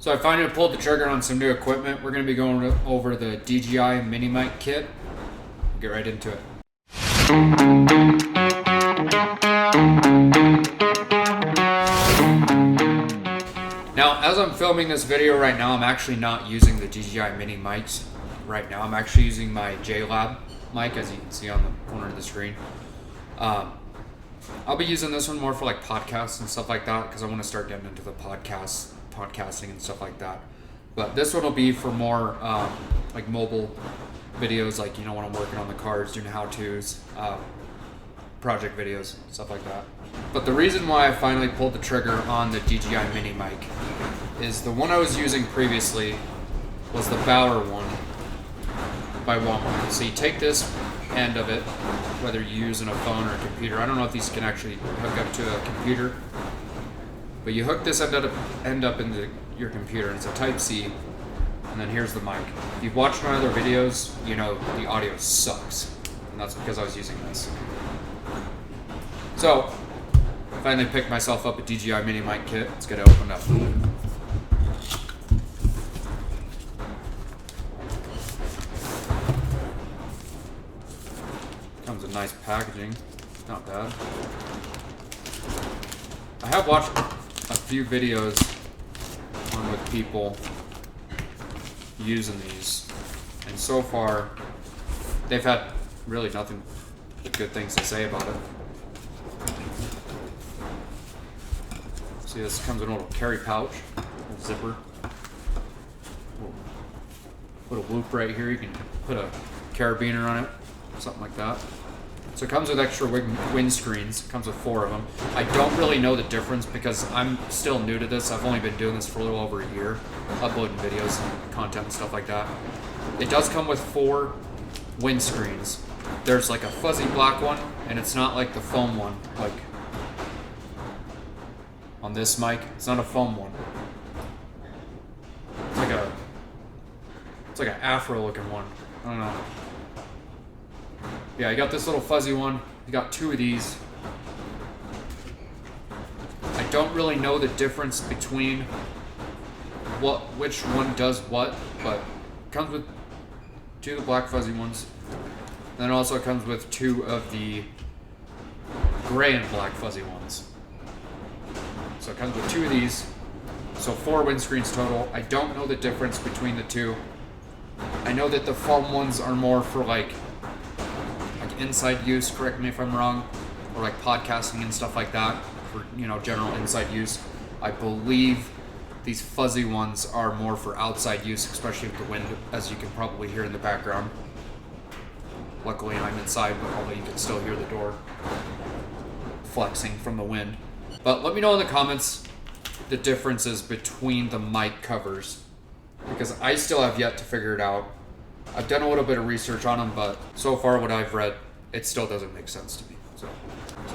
So I finally pulled the trigger on some new equipment. We're going to be going over the DJI mini mic kit. We'll get right into it. Now, as I'm filming this video right now, I'm actually not using the DJI mini mics right now. I'm actually using my JLab mic, as you can see on the corner of the screen. I'll be using this one more for like podcasts and stuff like that because I want to start getting into the podcasting and stuff like that. But this one will be for more like mobile videos, like, you know, when I'm working on the cars, doing how-tos, project videos, stuff like that. But the reason why I finally pulled the trigger on the DJI mini mic is the one I was using previously was the Bauer one by Walmart. So you take this end of it, whether you're using a phone or a computer. I don't know if these can actually hook up to a computer, but you hook this end up into your computer, and it's a Type-C, and then here's the mic. If you've watched my other videos, you know the audio sucks, and that's because I was using this. So, I finally picked myself up a DJI mini mic kit. Let's get it opened up. Comes with nice packaging, not bad. I have watched a few videos on with people using these, and so far they've had really nothing but good things to say about it. See, this comes in a little carry pouch, little zipper. Put a loop right here. You can put a carabiner on it, something like that. So it comes with extra windscreens. It comes with 4 of them. I don't really know the difference because I'm still new to this. I've only been doing this for a little over a year, uploading videos and content and stuff like that. It does come with 4 windscreens. There's like a fuzzy black one, and it's not like the foam one, like on this mic. It's not a foam one. It's like an afro looking one. I don't know. Yeah, I got this little fuzzy one. You got 2 of these. I don't really know the difference between which one does what, but it comes with 2 of the black fuzzy ones. Then it also comes with 2 of the gray and black fuzzy ones. So it comes with 2 of these. So 4 windscreens total. I don't know the difference between the 2. I know that the foam ones are more for like inside use, correct me if I'm wrong, or like podcasting and stuff like that, for, you know, general inside use. I believe these fuzzy ones are more for outside use, especially with the wind, as you can probably hear in the background. Luckily I'm inside, but although you can still hear the door flexing from the wind. But let me know in the comments the differences between the mic covers, because I still have yet to figure it out. I've done a little bit of research on them, but so far what I've read, it still doesn't make sense to me. So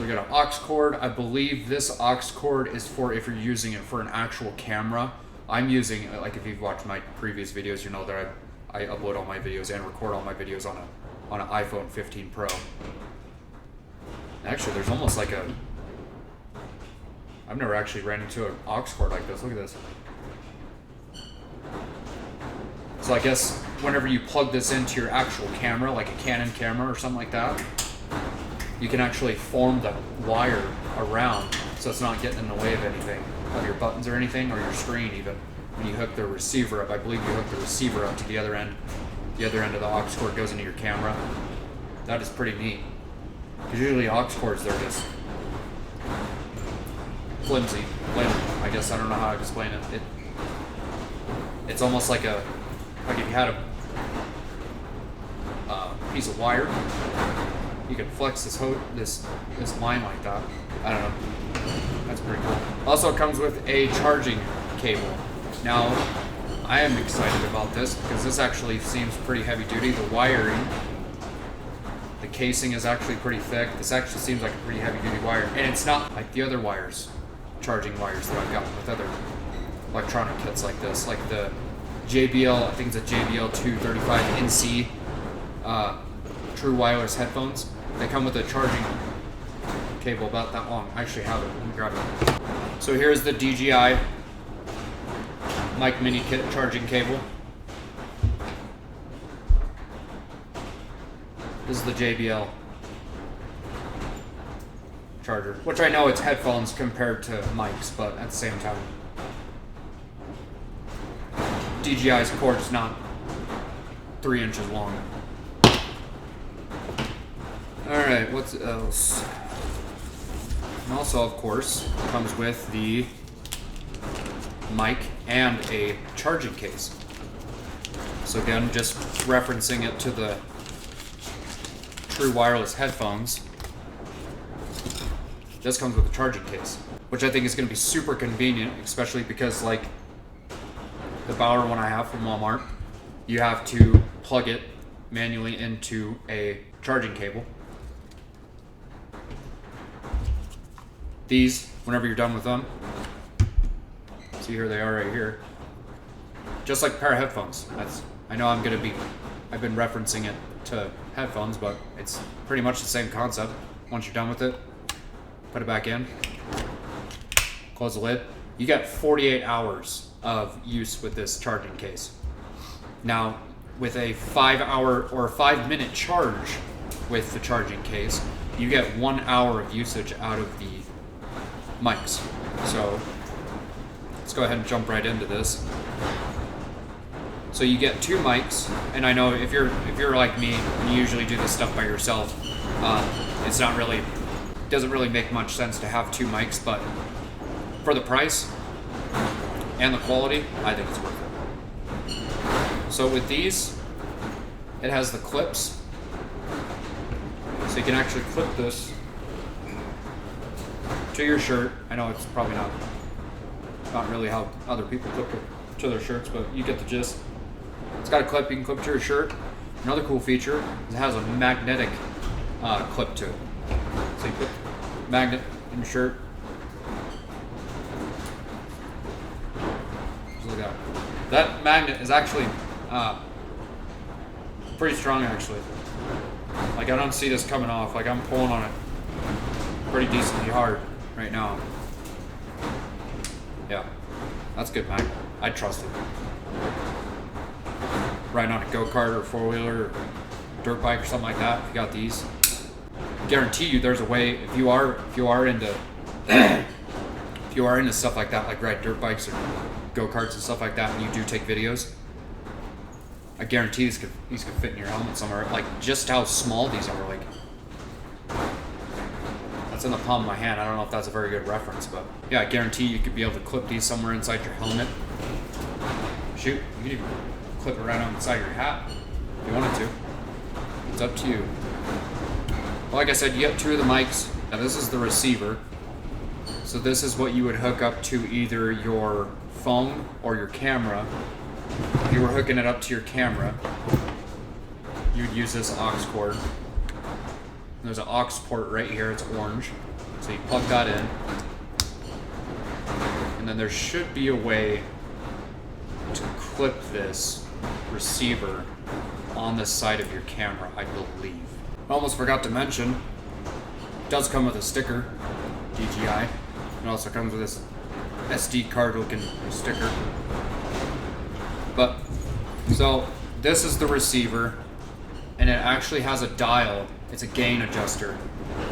we got an aux cord. I believe this aux cord is for if you're using it for an actual camera. I'm using, like, if you've watched my previous videos, you know that I upload all my videos and record all my videos on an iPhone 15 Pro. Actually, there's almost like I've never actually ran into an aux cord like this. Look at this. So I guess whenever you plug this into your actual camera, like a Canon camera or something like that, you can actually form the wire around so it's not getting in the way of anything, of your buttons or anything, or your screen even. When you hook the receiver up, I believe you hook the receiver up to the other end. The other end of the aux cord goes into your camera. That is pretty neat. Because usually aux cords, they're just flimsy. I guess I don't know how to explain it. It's almost like if you had a piece of wire, you could flex this line like that. I don't know. That's pretty cool. Also, it comes with a charging cable. Now, I am excited about this because this actually seems pretty heavy duty. The wiring, the casing is actually pretty thick. This actually seems like a pretty heavy duty wire, and it's not like the other wires, charging wires that I've gotten with other electronic kits like this, like the JBL, I think it's a JBL 235 NC true wireless headphones. They come with a charging cable about that long. I actually have it. Let me grab it. So here's the DJI mic mini kit charging cable. This is the JBL charger, which I know it's headphones compared to mics, but at the same time, DJI's cord's not 3 inches long. Alright, what else? And also, of course, comes with the mic and a charging case. So again, just referencing it to the true wireless headphones, this comes with a charging case, which I think is going to be super convenient, especially because like the Bauer one I have from Walmart, you have to plug it manually into a charging cable. These, whenever you're done with them, see here they are right here, just like a pair of headphones. I know I've been referencing it to headphones, but it's pretty much the same concept. Once you're done with it, put it back in, close the lid. You get 48 hours of use with this charging case. Now, with a 5-hour or 5-minute charge with the charging case, you get 1 hour of usage out of the mics. So let's go ahead and jump right into this. So you get 2 mics, and I know if you're like me and you usually do this stuff by yourself, it's not really, doesn't really make much sense to have 2 mics, but for the price and the quality, I think it's worth it. So with these, it has the clips, so you can actually clip this to your shirt. I know it's probably not really how other people clip it to their shirts, but you get the gist. It's got a clip you can clip to your shirt. Another cool feature is it has a magnetic clip to it. So you put the magnet in your shirt. Just look at that. That magnet is actually pretty strong, actually. Like, I don't see this coming off. Like, I'm pulling on it pretty decently hard right now. Yeah, that's good magnet. I trust it. Riding on a go-kart or four-wheeler or dirt bike or something like that, if you got these, guarantee you there's a way, if you are into if you are into stuff like that, like ride dirt bikes or go-karts and stuff like that, and you do take videos, I guarantee these could fit in your helmet somewhere. Like, just how small these are, like, that's in the palm of my hand. I don't know if that's a very good reference, but yeah, I guarantee you could be able to clip these somewhere inside your helmet. Shoot, you could even clip it right on inside your hat if you wanted to. It's up to you. Well, like I said, you get 2 of the mics. Now this is the receiver. So this is what you would hook up to either your phone or your camera. If you were hooking it up to your camera, you'd use this aux cord. There's an aux port right here, it's orange. So you plug that in. And then there should be a way to clip this receiver on the side of your camera, I believe. I almost forgot to mention, it does come with a sticker, DJI. It also comes with this SD card looking sticker. But, so this is the receiver, and it actually has a dial. It's a gain adjuster,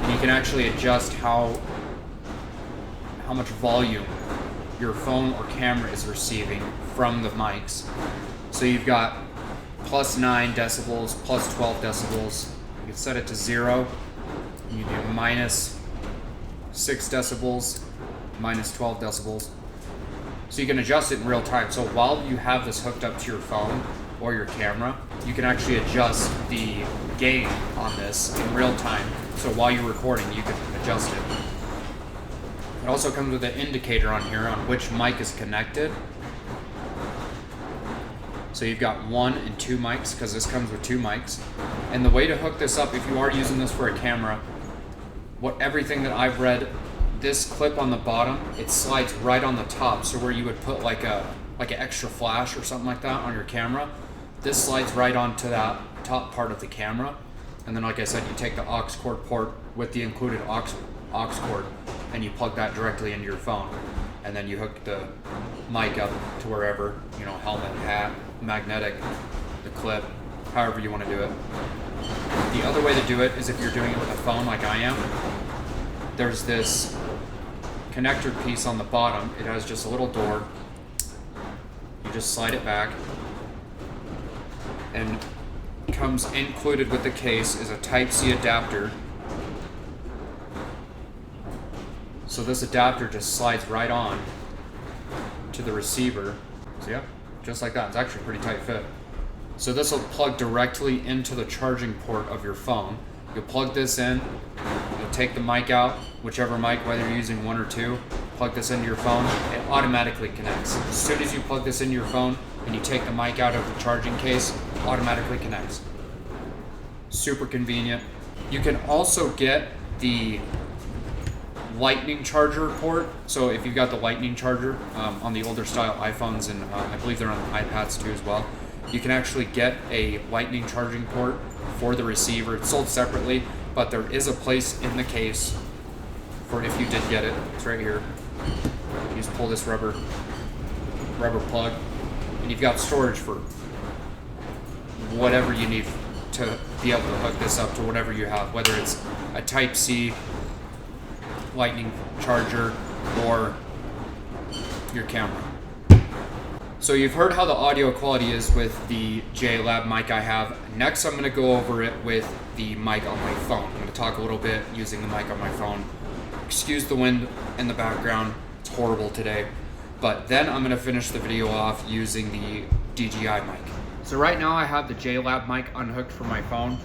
and you can actually adjust how much volume your phone or camera is receiving from the mics. So you've got plus 9 decibels, plus 12 decibels. You can set it to 0. You do minus 6 decibels, minus 12 decibels. So you can adjust it in real time. So while you have this hooked up to your phone or your camera, you can actually adjust the gain on this in real time. So while you're recording, you can adjust it. It also comes with an indicator on here on which mic is connected. So you've got 1 and 2 mics, because this comes with 2 mics. And the way to hook this up, if you are using this for a camera, everything that I've read, this clip on the bottom, it slides right on the top. So where you would put like an extra flash or something like that on your camera, this slides right onto that top part of the camera. And then, like I said, you take the aux cord port with the included aux cord, and you plug that directly into your phone. and then you hook the mic up to wherever, you know, helmet, hat, magnetic, the clip, however you want to do it. The other way to do it is if you're doing it with a phone like I am. There's this connector piece on the bottom. It has just a little door. You just slide it back, and comes included with the case is a Type-C adapter. So this adapter just slides right on to the receiver. So yeah, just like that. It's actually a pretty tight fit. So this will plug directly into the charging port of your phone. You'll plug this in, you'll take the mic out, whichever mic, whether you're using one or two, plug this into your phone, it automatically connects. As soon as you plug this into your phone and you take the mic out of the charging case, it automatically connects. Super convenient. You can also get the lightning charger port. So if you've got the lightning charger on the older style iPhones, and I believe they're on iPads too as well, you can actually get a lightning charging port for the receiver. It's sold separately, but there is a place in the case for if you did get it. It's right here. You just pull this rubber plug, and you've got storage for whatever you need to be able to hook this up to whatever you have, whether it's a Type-C lightning charger or your camera. So you've heard how the audio quality is with the JLab mic I have. Next, I'm going to go over it with the mic on my phone. I'm going to talk a little bit using the mic on my phone. Excuse the wind in the background. It's horrible today. But then I'm going to finish the video off using the DJI mic. So right now I have the JLab mic unhooked from my phone.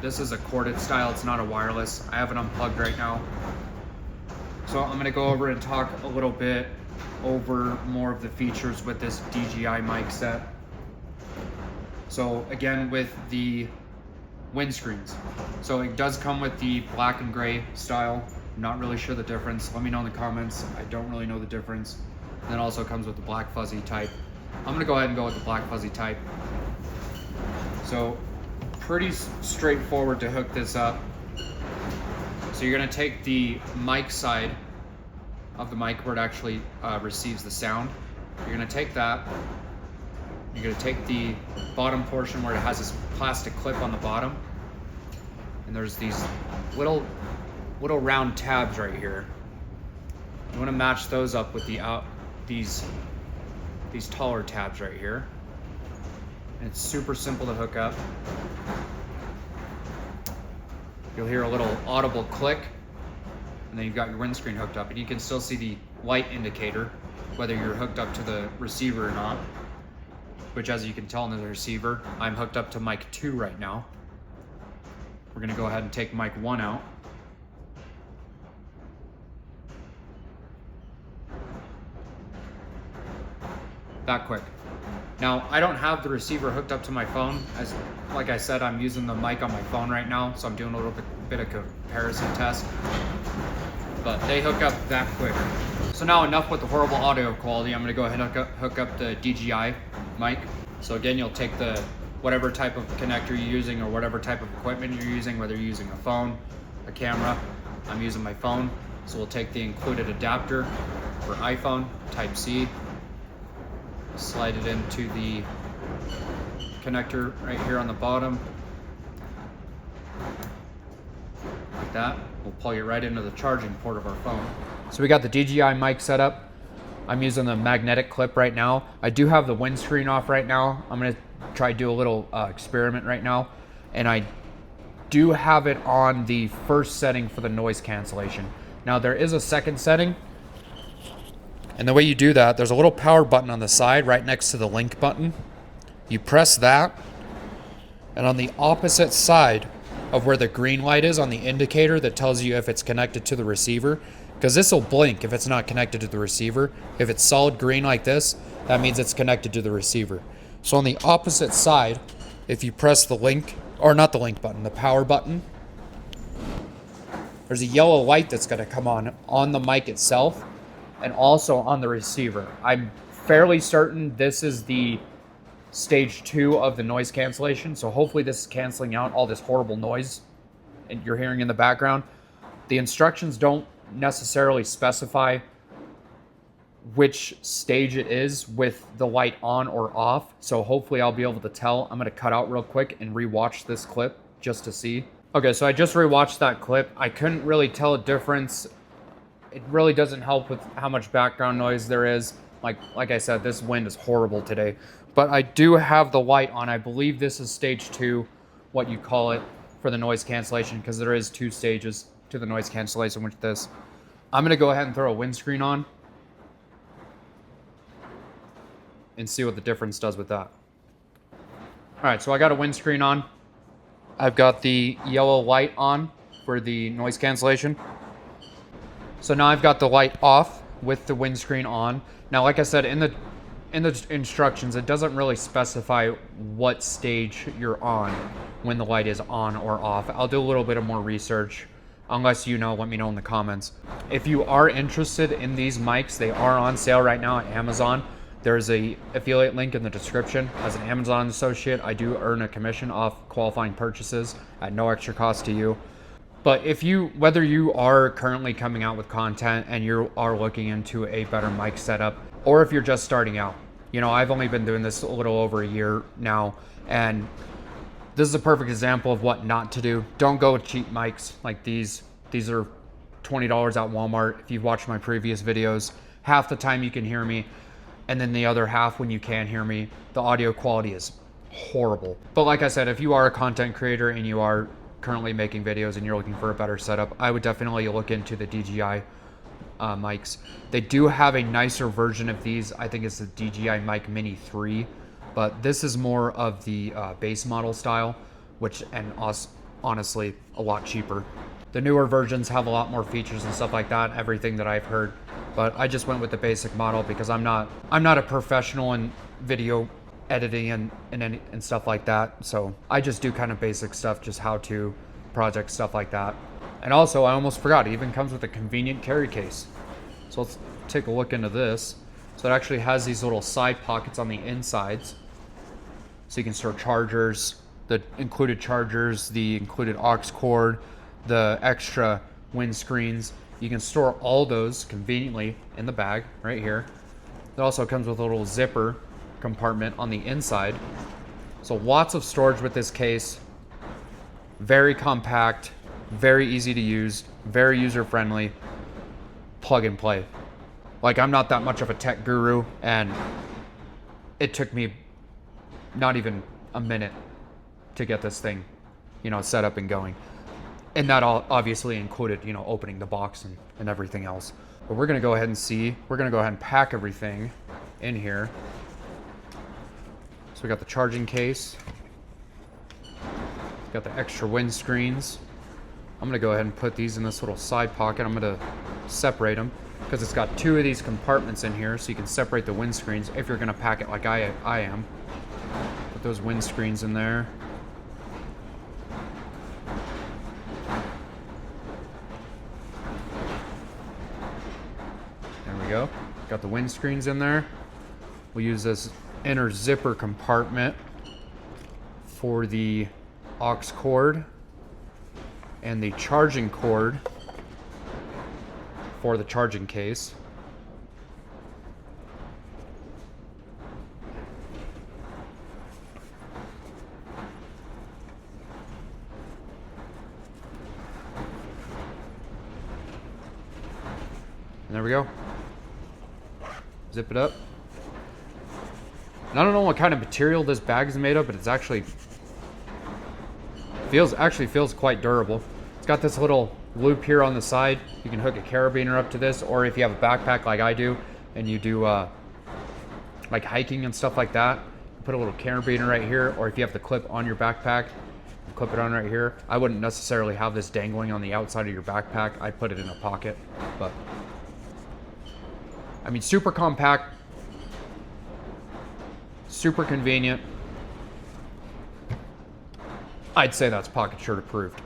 This is a corded style. It's not a wireless. I have it unplugged right now. So I'm going to go over and talk a little bit over more of the features with this DJI mic set. So again, with the windscreens. So it does come with the black and gray style. I'm not really sure the difference. Let me know in the comments. I don't really know the difference. And then also comes with the black fuzzy type. I'm gonna go ahead and go with the black fuzzy type. So pretty straightforward to hook this up. So you're gonna take the mic side of the mic where it actually receives the sound. You're gonna take that. You're gonna take the bottom portion where it has this plastic clip on the bottom, and there's these little round tabs right here. You want to match those up with these taller tabs right here. And it's super simple to hook up. You'll hear a little audible click, and then you've got your windscreen hooked up, and you can still see the light indicator whether you're hooked up to the receiver or not, which, as you can tell in the receiver, I'm hooked up to mic 2 right now. We're gonna go ahead and take mic 1 out. That quick. Now, I don't have the receiver hooked up to my phone. Like I said, I'm using the mic on my phone right now, so I'm doing a little bit of comparison test. But they hook up that quick. So now, enough with the horrible audio quality. I'm gonna go ahead and hook up the DJI mic. So again, you'll take the whatever type of connector you're using or whatever type of equipment you're using, whether you're using a phone, a camera. I'm using my phone, so we'll take the included adapter for iPhone, Type-C, slide it into the connector right here on the bottom, like that. We'll plug it right into the charging port of our phone. So we got the DJI mic set up. I'm using the magnetic clip right now. I do have the windscreen off right now. I'm gonna try to do a little experiment right now. And I do have it on the first setting for the noise cancellation. Now there is a second setting. And the way you do that, there's a little power button on the side right next to the link button. You press that, and on the opposite side of where the green light is on the indicator that tells you if it's connected to the receiver, because this will blink if it's not connected to the receiver. If it's solid green like this, that means it's connected to the receiver. So on the opposite side, if you press the link, or not the link button, the power button, there's a yellow light that's going to come on the mic itself and also on the receiver. I'm fairly certain this is the stage 2 of the noise cancellation, so hopefully this is canceling out all this horrible noise you're hearing in the background. The instructions don't necessarily specify which stage it is with the light on or off. So hopefully I'll be able to tell. I'm going to cut out real quick and rewatch this clip just to see. Okay, so I just rewatched that clip. I couldn't really tell a difference. It really doesn't help with how much background noise there is. Like I said, this wind is horrible today. But I do have the light on. I believe this is stage 2, what you call it, for the noise cancellation, because there is 2 stages to the noise cancellation with this. I'm going to go ahead and throw a windscreen on and see what the difference does with that. Alright, so I got a windscreen on. I've got the yellow light on for the noise cancellation. So now I've got the light off with the windscreen on. Now, like I said, in the instructions, it doesn't really specify what stage you're on when the light is on or off. I'll do a little bit of more research. Unless you know, let me know in the comments. If you are interested in these mics, they are on sale right now at Amazon. There's a affiliate link in the description. As an Amazon associate, I do earn a commission off qualifying purchases at no extra cost to you. But whether you are currently coming out with content and you are looking into a better mic setup, or if you're just starting out, you know, I've only been doing this a little over a year now, and this is a perfect example of what not to do. Don't go with cheap mics like these. These are $20 at Walmart. If you've watched my previous videos, half the time you can hear me, and then the other half, when you can hear me, the audio quality is horrible. But like I said, if you are a content creator and you are currently making videos and you're looking for a better setup, I would definitely look into the DJI mics. They do have a nicer version of these. I think it's the DJI Mic Mini 3, but this is more of the base model style, and honestly a lot cheaper. The newer versions have a lot more features and stuff like that, everything that I've heard, but I just went with the basic model because I'm not a professional in video editing and stuff like that. So I just do kind of basic stuff, just how to project stuff like that. And also, I almost forgot, it even comes with a convenient carry case. So let's take a look into this. So it actually has these little side pockets on the insides, so you can store chargers, the included chargers, the included aux cord, the extra windscreens. You can store all those conveniently in the bag right here. It also comes with a little zipper compartment on the inside. So lots of storage with this case. Very compact, very easy to use, very user-friendly, plug and play. Like, I'm not that much of a tech guru, and it took me not even a minute to get this thing, you know, set up and going. And that all obviously included, you know, opening the box and everything else. But we're gonna go ahead and see. We're gonna go ahead and pack everything in here. So we got the charging case. Got the extra windscreens. I'm gonna go ahead and put these in this little side pocket. I'm gonna separate them because it's got 2 of these compartments in here, so you can separate the windscreens if you're gonna pack it like I am. Put those windscreens in there. There we go. Got the windscreens in there. We'll use this inner zipper compartment for the aux cord and the charging cord for the charging case. And there we go. Zip it up. And I don't know what kind of material this bag is made of, but it's actually feels quite durable. It's got this little loop here on the side. You can hook a carabiner up to this, or if you have a backpack like I do, and you do like hiking and stuff like that, put a little carabiner right here, or if you have the clip on your backpack, clip it on right here. I wouldn't necessarily have this dangling on the outside of your backpack. I'd put it in a pocket, but I mean, super compact, super convenient. I'd say that's pocket shirt approved.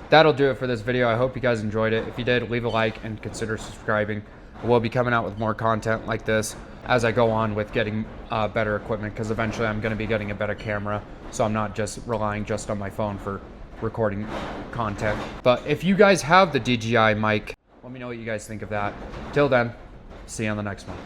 That'll do it for this video. I hope you guys enjoyed it. If you did, leave a like and consider subscribing. We'll be coming out with more content like this as I go on with getting better equipment, because eventually I'm going to be getting a better camera, so I'm not just relying just on my phone for recording content. But if you guys have the DJI mic, let me know what you guys think of that. Till then, see you on the next one.